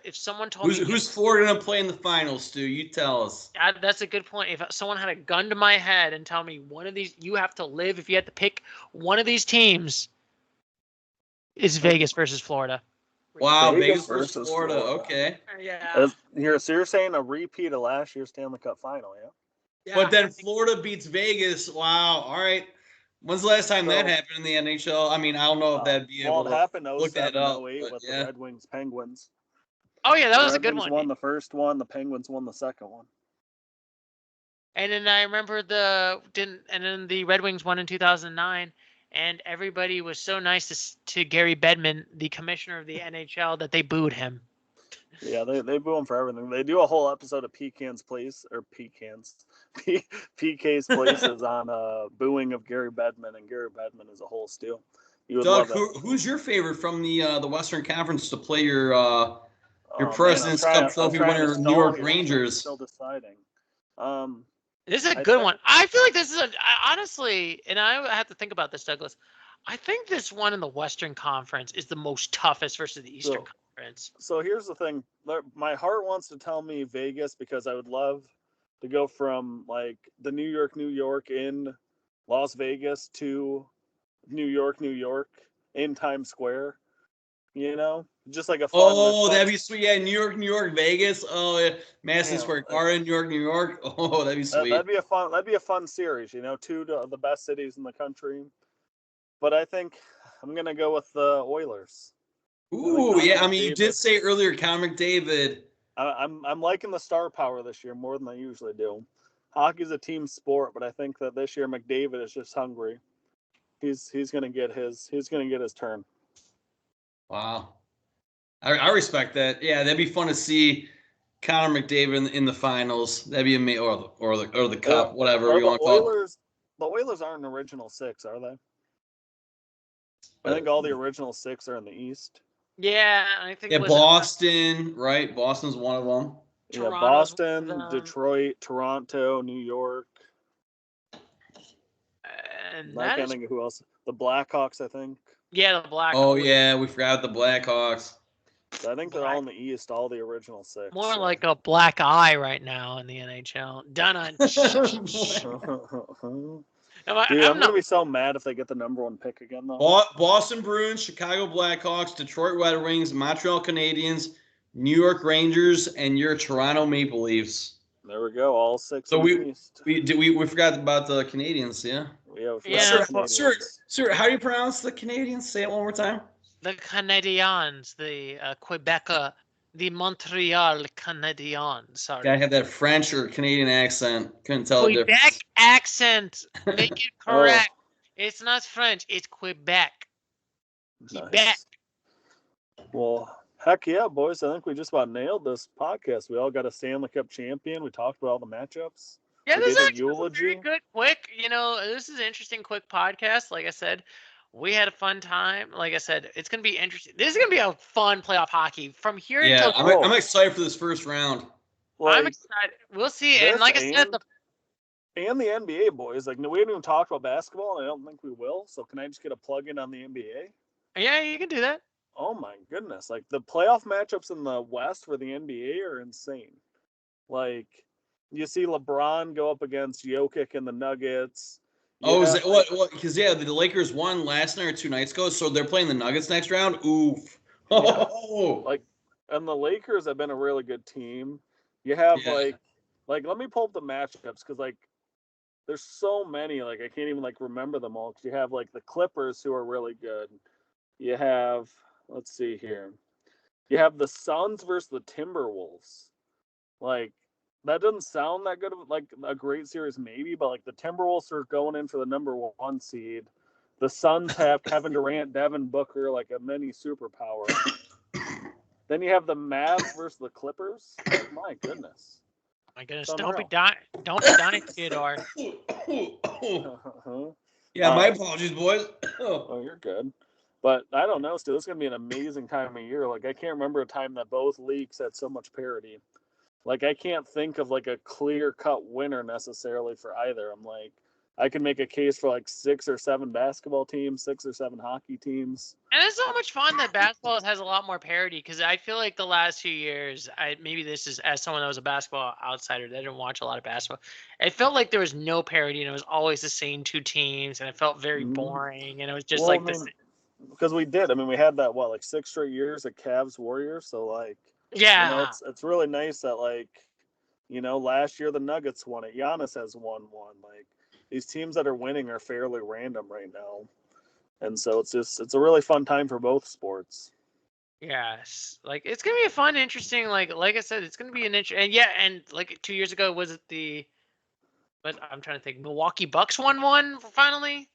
If someone told me. Who's Florida going to play in the finals, Stu? You tell us. That's a good point. If someone had a gun to my head and tell me one of these, you have to live, if you had to pick one of these teams, is Vegas versus Florida. Wow, Vegas versus Florida. Okay. Yeah. So you're saying a repeat of last year's Stanley Cup final, yeah? But then Florida beats Vegas. Wow. All right. When's the last time that happened in the NHL? I mean, I don't know if that'd be able to happened look that up. 08 with the Red Wings Penguins. Oh yeah, that was the a good Red Wings one. Won the first one. The Penguins won the second one. And then I remember then the Red Wings won in 2009, and everybody was so nice to Gary Bettman, the commissioner of the NHL, that they booed him. Yeah, they boo him for everything. They do a whole episode of PK's Places on booing of Gary Bettman, and Gary Bettman is a whole steal. Doug, who's your favorite from the Western Conference to play your President's Cup Trophy winner, New York Rangers? Still deciding. This is a good one. I feel like this is honestly, and I have to think about this, Douglas. I think this one in the Western Conference is the most toughest versus the Eastern Conference. So here's the thing. My heart wants to tell me Vegas, because I would love to go from like the New York in Las Vegas to New York in Times Square. Just like a fun. Oh, that'd be sweet. Yeah, New York, Vegas. Oh, yeah. Madison Square Garden, New York. Oh, that'd be sweet. That'd be a fun series. Two of the best cities in the country. But I think I'm gonna go with the Oilers. Ooh, yeah. I mean, you did say earlier, Connor McDavid. I'm liking the star power this year more than I usually do. Hockey's a team sport, but I think that this year McDavid is just hungry. He's gonna get his turn. Wow, I respect that. Yeah, that'd be fun to see Connor McDavid in the finals. That'd be amazing, or the cup, whatever you want to call it. The Oilers aren't an original six, are they? I think all the original six are in the East. Yeah, I think. Yeah, Boston, right? Boston's one of them. Yeah, Boston, Detroit, Toronto, New York. And I can't think of who else. The Blackhawks, I think. Yeah, the Blackhawks. Oh yeah, we forgot the Blackhawks. I think they're all in the East, all the original six. More like a black eye right now in the NHL. Done. Dude, I'm gonna be so mad if they get the number one pick again, though. Boston Bruins, Chicago Blackhawks, Detroit Red Wings, Montreal Canadiens, New York Rangers, and your Toronto Maple Leafs. There we go, all six. So we forgot about the Canadiens, yeah. Sir, how do you pronounce the Canadiens? Say it one more time. The Canadiens, the Quebec, the Montreal Canadiens. Sorry. Gotta have that French or Canadian accent. Couldn't tell the difference. Quebec accent. Make it correct. It's not French. It's Quebec. Nice. Quebec. Well, heck yeah, boys. I think we just about nailed this podcast. We all got a Stanley Cup champion. We talked about all the matchups. Yeah, this is actually very good, quick. This is an interesting, quick podcast. Like I said, we had a fun time. Like I said, it's going to be interesting. This is going to be a fun playoff hockey from here until. I'm excited for this first round. I'm excited. We'll see. And like I said, and the NBA, boys. Like, we haven't even talked about basketball, and I don't think we will. So can I just get a plug-in on the NBA? Yeah, you can do that. Oh, my goodness. Like, the playoff matchups in the West for the NBA are insane. Like, you see LeBron go up against Jokic and the Nuggets. Is it what? Because the Lakers won last night or 2 nights ago, so they're playing the Nuggets next round. Oof. Yeah. Like and the Lakers have been a really good team. You have like let me pull up the matchups because like there's so many, like I can't even like remember them all. Because you have like the Clippers who are really good. You have, let's see here, you have the Suns versus the Timberwolves. Like that doesn't sound that good of like a great series maybe, but like the Timberwolves are going in for the number 1 seed. The Suns have Kevin Durant, Devin Booker, like a mini superpower. Then you have the Mavs versus the Clippers. Like my goodness. My goodness, don't be dying, Theodore. Yeah, my apologies, boys. Oh, you're good. But I don't know, still, it's going to be an amazing time of year. Like, I can't remember a time that both leagues had so much parity. Like, I can't think of, like, a clear-cut winner necessarily for either. I'm like, I can make a case for, like, 6 or 7 basketball teams, 6 or 7 hockey teams. And it's so much fun that basketball has a lot more parity because I feel like the last few years, maybe this is as someone that was a basketball outsider that didn't watch a lot of basketball, it felt like there was no parity and it was always the same 2 teams and it felt very boring and it was just this. Because we did. I mean, we had that, like 6 straight years of Cavs Warriors. So, like, yeah, you know, it's really nice that, like, you know, last year the Nuggets won it. Giannis has won one. Like, these teams that are winning are fairly random right now. And so it's a really fun time for both sports. Yes, like it's gonna be a fun, interesting. Like I said, it's gonna be an interesting. And like 2 years ago, was it But I'm trying to think. Milwaukee Bucks won one finally.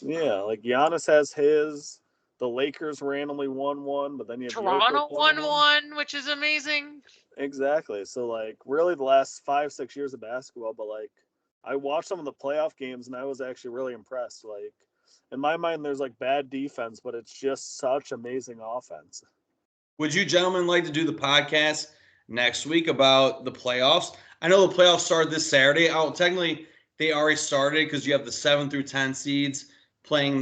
Yeah, like Giannis has his. The Lakers randomly won one, but then you have Toronto won one, which is amazing. Exactly. So like really the last 5-6 years of basketball, but like I watched some of the playoff games and I was actually really impressed. Like in my mind, there's like bad defense, but it's just such amazing offense. Would you gentlemen like to do the podcast next week about the playoffs? I know the playoffs started this Saturday. Technically, they already started because you have the 7 through 10 seeds playing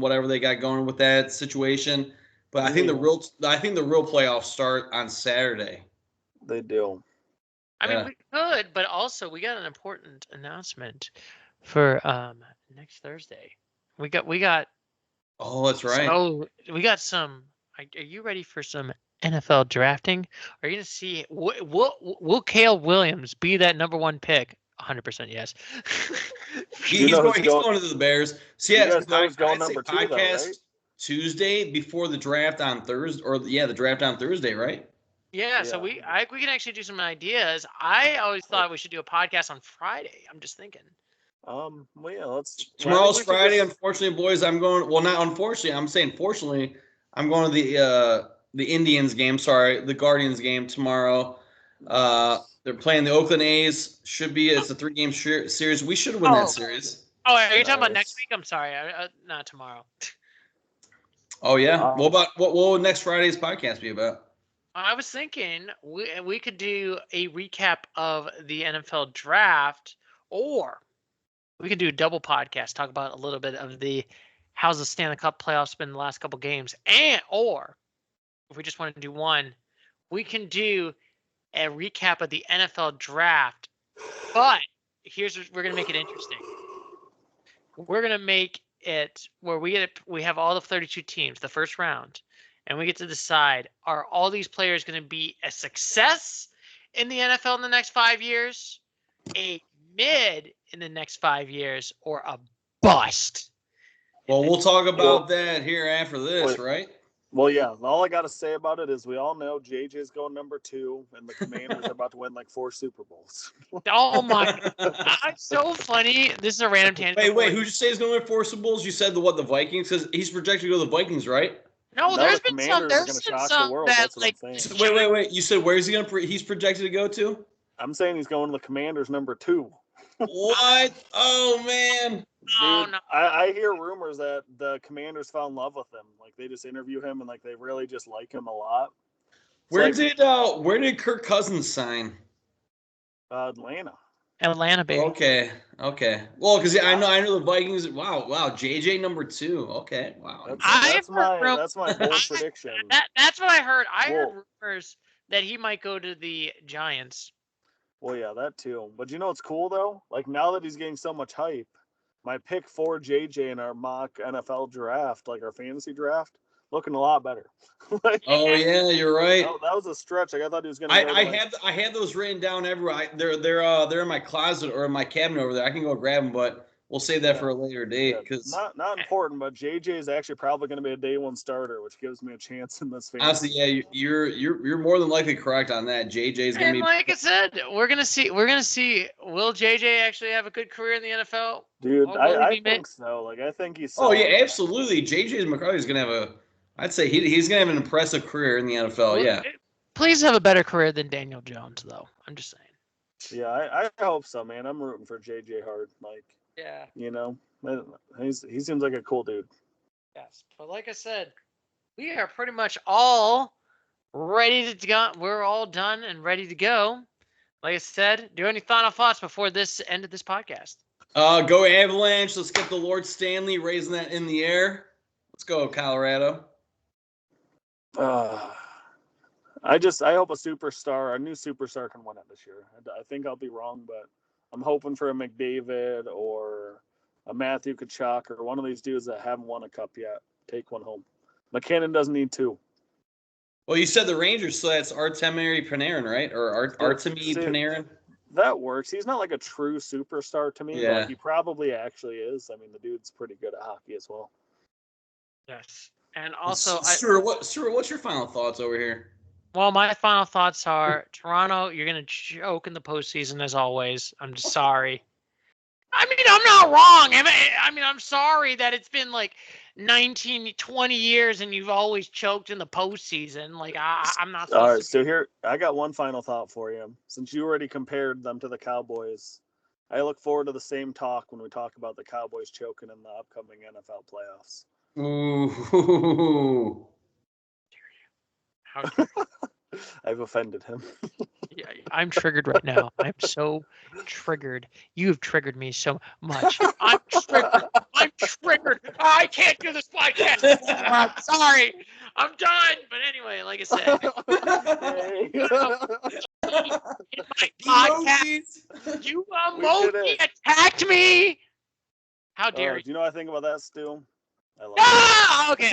whatever they got going with that situation. But I think the real playoffs start on Saturday. They do. I mean, we could, but also we got an important announcement for next Thursday. We got. Oh, that's right. So we got some. Are you ready for some NFL drafting? Are you gonna see? Will Caleb Williams be that number 1 pick? 100% yes. He's going to the Bears. So yeah, who's going number 2 though, right? Tuesday before the draft on Thursday, the draft on Thursday, right? Yeah, so we can actually do some ideas. I always thought we should do a podcast on Friday. I'm just thinking. Well, yeah, let's. Tomorrow's Friday. Unfortunately, boys, I'm going. Well, not unfortunately. I'm saying fortunately. I'm going to the Indians game. Sorry, the Guardians game tomorrow. They're playing the Oakland A's. It's a 3-game series. We should win that series. Oh, are you talking about next week? I'm sorry, not tomorrow. Oh yeah. What will next Friday's podcast be about? I was thinking we could do a recap of the NFL draft, or we could do a double podcast, talk about a little bit of how's the Stanley Cup playoffs been the last couple games, or if we just want to do one, we can do a recap of the NFL draft. But we're gonna make it interesting. We're gonna make it where we have all the 32 teams, the first round, and we get to decide: are all these players going to be a success in the NFL in the next 5 years, a mid in the next 5 years, or a bust? Well, we'll talk about that here after this, right? Well, yeah. All I got to say about it is we all know JJ's going number 2, and the Commanders are about to win like 4 Super Bowls. Oh my! That's so funny. This is a random tangent. Wait. Who'd you say is going to win 4 Super Bowls? You said the Vikings? Because he's projected to go to the Vikings, right? No, there's been some. There's been some that like. Wait. You said where's he going to? He's projected to go to? I'm saying he's going to the Commanders number 2. What? Oh man. Dude, no. I hear rumors that the Commanders fell in love with him. Like they just interview him and like they really just like him a lot. Where did Kirk Cousins sign? Atlanta, baby. Okay. Well, because I know the Vikings. Wow. JJ number 2. Okay. Wow. That's my bold prediction. That's what I heard. I heard rumors that he might go to the Giants. Well, yeah, that too. But you know what's cool though? Like now that he's getting so much hype, my pick for JJ in our mock NFL draft, like our fantasy draft, looking a lot better. Oh yeah, you're right. That was a stretch. Like I thought he was gonna. I had those written down everywhere. They're in my closet or in my cabinet over there. I can go grab them, but we'll save that for a later date because not important. But JJ is actually probably going to be a day one starter, which gives me a chance in this fantasy. Honestly, yeah, you're more than likely correct on that. JJ is going to be. Like I said, we're gonna see. Will JJ actually have a good career in the NFL? Dude, I think so. Like I think he's. Oh yeah, absolutely. JJ McCarthy is going to have a. I'd say he's going to have an impressive career in the NFL. Well, yeah. Please have a better career than Daniel Jones, though. I'm just saying. Yeah, I hope so, man. I'm rooting for JJ hard. Like. Yeah. You know, he seems like a cool dude. Yes, but like I said, we are pretty much all ready to go. We're all done and ready to go. Like I said, do you have any final thoughts before this end of this podcast? Go Avalanche. Let's get the Lord Stanley raising that in the air. Let's go, Colorado. I hope a new superstar can win it this year. I think I'll be wrong, but I'm hoping for a McDavid or a Matthew Tkachuk or one of these dudes that haven't won a cup yet. Take one home. McKinnon doesn't need two. Well, you said the Rangers, so that's Artemi Panarin, right? Or Artemi Panarin? That works. He's not like a true superstar to me, but he probably actually is. I mean, the dude's pretty good at hockey as well. Yes. And also, Stuart, what's your final thoughts over here? Well, my final thoughts are Toronto, you're going to choke in the postseason as always. I'm just sorry. I mean, I'm not wrong. I mean, I'm sorry that it's been like 19, 20 years and you've always choked in the postseason. Like, I'm not. All right, so here, I got one final thought for you. Since you already compared them to the Cowboys, I look forward to the same talk when we talk about the Cowboys choking in the upcoming NFL playoffs. Ooh. I've offended him. Yeah, I'm triggered right now. I'm so triggered. You've triggered me so much. I'm triggered. I can't do this podcast. I'm sorry. I'm done. But anyway, like I said, in my podcast, you emoji attacked me. How dare you? Do you know what I think about that, Stu? Okay.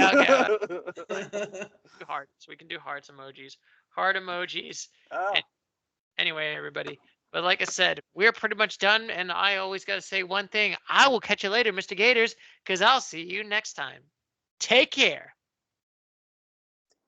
Hearts. We can do hearts emojis. Heart emojis. Anyway, everybody. But like I said, we're pretty much done. And I always got to say one thing. I will catch you later, Mr. Gators, because I'll see you next time. Take care.